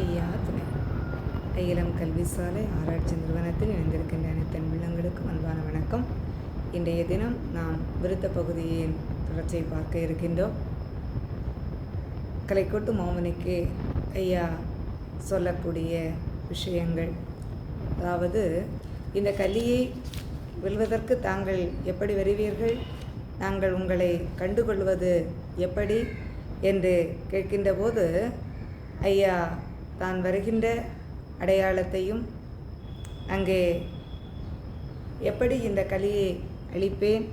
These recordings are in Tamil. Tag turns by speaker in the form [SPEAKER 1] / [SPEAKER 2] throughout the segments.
[SPEAKER 1] ஐயா துணை ஐயிலம் கல்வி சாலை ஆராய்ச்சி நிறுவனத்தில் இணைந்திருக்கின்ற அனைத்து உள்ளங்களுக்கும் அன்பான வணக்கம். இன்றைய தினம் நாம் விருத்த பகுதியின் தொடர்ச்சியை பார்க்க இருக்கின்றோம். கலைக்கோட்டு மாமுனிக்கு ஐயா சொல்லக்கூடிய விஷயங்கள், அதாவது இந்த கல்வியை வெல்வதற்கு தாங்கள் எப்படி வருவீர்கள், நாங்கள் உங்களை கண்டுகொள்வது எப்படி என்று கேட்கின்ற போது ஐயா தான் வருகின்ற அடையாளத்தையும் அங்கே எப்படி இந்த கலியை அழிப்பேன்,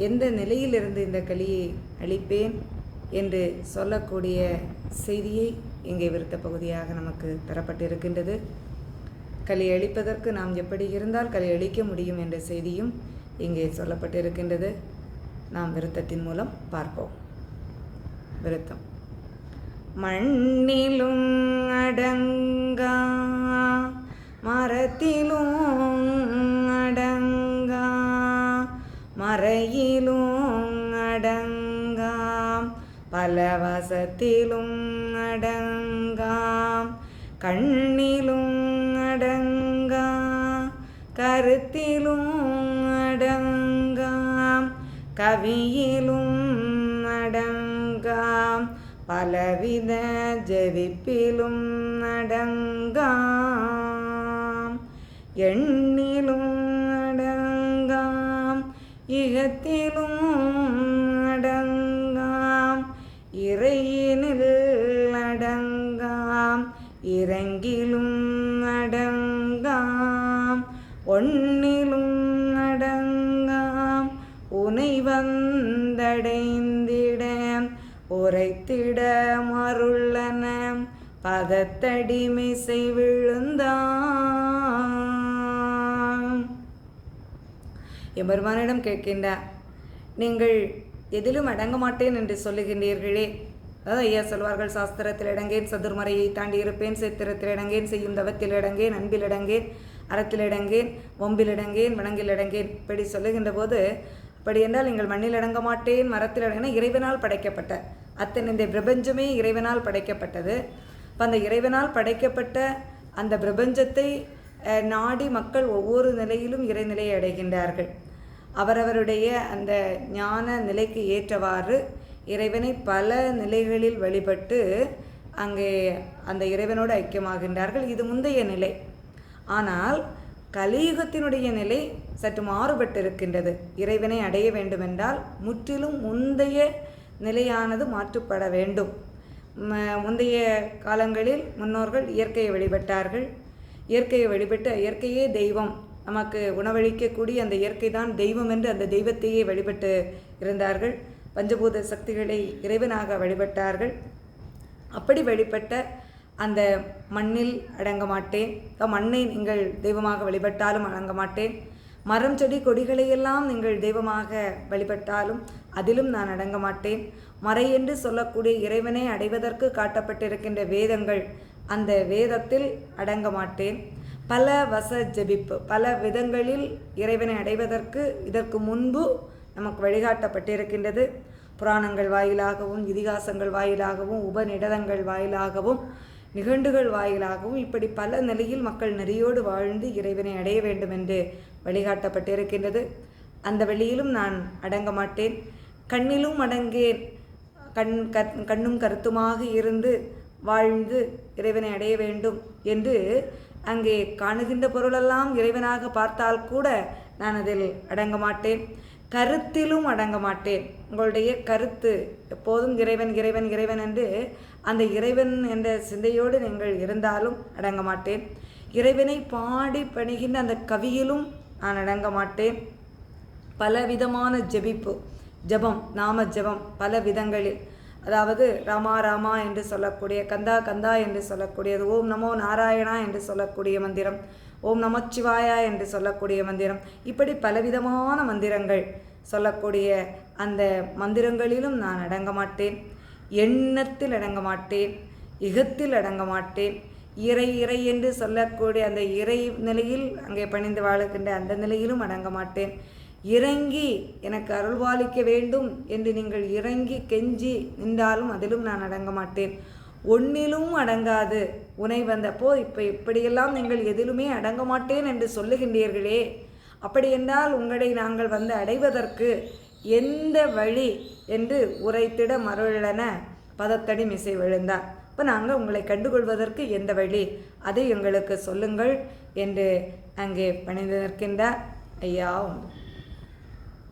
[SPEAKER 1] எந்த நிலையிலிருந்து இந்த கலியை அழிப்பேன் என்று சொல்லக்கூடிய செய்தியை இங்கே விருத்த பகுதியாக நமக்கு தரப்பட்டிருக்கின்றது. கலி அழிப்பதற்கு நாம் எப்படி இருந்தால் கலி அழிக்க முடியும் என்ற செய்தியும் இங்கே சொல்லப்பட்டிருக்கின்றது. நாம் விருத்தத்தின் மூலம் பார்ப்போம். விருத்தம்: மண்ணிலும் அடங்கா மரத்திலும் அடங்கா மறையிலும் அடங்கா பலவசத்திலும் அடங்கா கண்ணிலும் அடங்கா கருத்திலும் அடங்கா கவியிலும் அடங்கா பலவித ஜெபிப்பிலும் அடங்காம் எண்ணிலும் அடங்காம் இகத்திலும் அடங்காம் இறையினில் அடங்காம் இறங்கிலும் அடங்காம் ஒன்னிலும் அடங்காம் உனை வந்தடைந்திட உரைத்திட மருளன பதத்தடிமிசை விழுந்தான். எம்பெருமானிடம் கேட்கின்றார், நீங்கள் எதிலும் அடங்க மாட்டேன் என்று சொல்லுகின்றீர்களே. அதாவது ஐயா சொல்வார்கள், சாஸ்திரத்தில் அடங்கேன், சதுர்மறையை தாண்டி இருப்பேன், சேத்திரத்தில் அடங்கேன், செய்யும் தவத்தில் அடங்கேன், அன்பில் அடங்கேன், அறத்தில் அடங்கேன், ஒம்பில் அடங்கேன், வணங்கில் அடங்கேன், இப்படி சொல்லுகின்ற போது, அப்படி என்றால் நீங்கள் மண்ணில் அடங்க மாட்டேன், மரத்தில் அடங்கினா இறைவனால் படைக்கப்பட்ட அத்தனை இந்த பிரபஞ்சமே இறைவனால் படைக்கப்பட்டது. இப்போ அந்த இறைவனால் படைக்கப்பட்ட அந்த பிரபஞ்சத்தை நாடி மக்கள் ஒவ்வொரு நிலையிலும் இறைநிலையை அடைகின்றார்கள். அவரவருடைய அந்த ஞான நிலைக்கு ஏற்றவாறு இறைவனை பல நிலைகளில் வழிபட்டு அங்கே அந்த இறைவனோடு ஐக்கியமாகின்றார்கள். இது முந்தைய நிலை. ஆனால் கலியுகத்தினுடைய நிலை சற்று மாறுபட்டிருக்கின்றது. இறைவனை அடைய வேண்டுமென்றால் முற்றிலும் முந்தைய நிலையானது மாற்றப்பட வேண்டும். முந்தைய காலங்களில் முன்னோர்கள் இயற்கையை வழிபட்டார்கள். இயற்கையை வழிபட்டு இயற்கையே தெய்வம், நமக்கு உணவளிக்கக்கூடிய அந்த இயற்கை தான் தெய்வம் என்று அந்த தெய்வத்தையே வழிபட்டு இருந்தார்கள். பஞ்சபூத சக்திகளை இறைவனாக வழிபட்டார்கள். அப்படி வழிபட்ட அந்த மண்ணில் அடங்க மாட்டேன். மண்ணை நீங்கள் தெய்வமாக வழிபட்டாலும் அடங்க மாட்டேன். மரம் செடி கொடிகளையெல்லாம் நீங்கள் தெய்வமாக வழிபட்டாலும் அதிலும் நான் அடங்க மாட்டேன். மறை என்று சொல்லக்கூடிய இறைவனை அடைவதற்கு காட்டப்பட்டிருக்கின்ற வேதங்கள், அந்த வேதத்தில் அடங்க மாட்டேன். பல வச ஜபிப்பு, பல விதங்களில் இறைவனை அடைவதற்கு இதற்கு முன்பு நமக்கு வழிகாட்டப்பட்டிருக்கின்றது. புராணங்கள் வாயிலாகவும், இதிகாசங்கள் வாயிலாகவும், உபநிடதங்கள் வாயிலாகவும், நிகண்டுகள் வாயிலாகவும் இப்படி பல நிலையில் மக்கள் நெறியோடு வாழ்ந்து இறைவனை அடைய வேண்டும் என்று வழிகாட்டப்பட்டிருக்கின்றது. அந்த வழியிலும் நான் அடங்க மாட்டேன். கண்ணிலும் அடங்கேன். கண்ணும் கருத்துமாக இருந்து வாழ்ந்து இறைவனை அடைய வேண்டும் என்று அங்கே காணுகின்ற பொருளெல்லாம் இறைவனாக பார்த்தால் கூட நான் அதில் அடங்க மாட்டேன். கருத்திலும் அடங்க மாட்டேன். உங்களுடைய கருத்து எப்போதும் இறைவன் இறைவன் இறைவன் என்று அந்த இறைவன் என்ற சிந்தையோடு நீங்கள் இருந்தாலும் அடங்க மாட்டேன். இறைவனை பாடி பணிகின்ற அந்த கவியிலும் நான் அடங்க மாட்டேன். பலவிதமான ஜபம், நாம ஜபம் பல விதங்களில், அதாவது ராமா ராமா என்று சொல்லக்கூடிய, கந்தா கந்தா என்று சொல்லக்கூடியது, ஓம் நமோ நாராயணா என்று சொல்லக்கூடிய மந்திரம், ஓம் நமச்சிவாயா என்று சொல்லக்கூடிய மந்திரம், இப்படி பலவிதமான மந்திரங்கள் சொல்லக்கூடிய அந்த மந்திரங்களிலும் நான் அடங்க மாட்டேன். எண்ணத்தில் அடங்க மாட்டேன். இகத்தில் அடங்க மாட்டேன். இறை இறை என்று சொல்லக்கூடிய அந்த இறை நிலையில் அங்கே பணிந்து வாழுகின்ற அந்த நிலையிலும் அடங்க மாட்டேன். இறங்கி எனக்கு அருள்வாளிக்க வேண்டும் என்று நீங்கள் இறங்கி கெஞ்சி நின்றாலும் அதிலும் நான் அடங்க மாட்டேன். ஒன்னிலும் அடங்காது உனை வந்தப்போ இப்போ இப்படியெல்லாம் நீங்கள் எதிலுமே அடங்க மாட்டேன் என்று சொல்லுகின்றீர்களே, அப்படி என்றால் உங்களை நாங்கள் வந்து அடைவதற்கு எந்த வழி என்று உரைத்திட மருளென பதத்தடி மிசை விழுந்தார். இப்போ நாங்கள் உங்களை கண்டுகொள்வதற்கு எந்த வழி, அதை எங்களுக்கு சொல்லுங்கள் என்று அங்கே பணிந்து நிற்கின்றார். ஐயா உண்டு.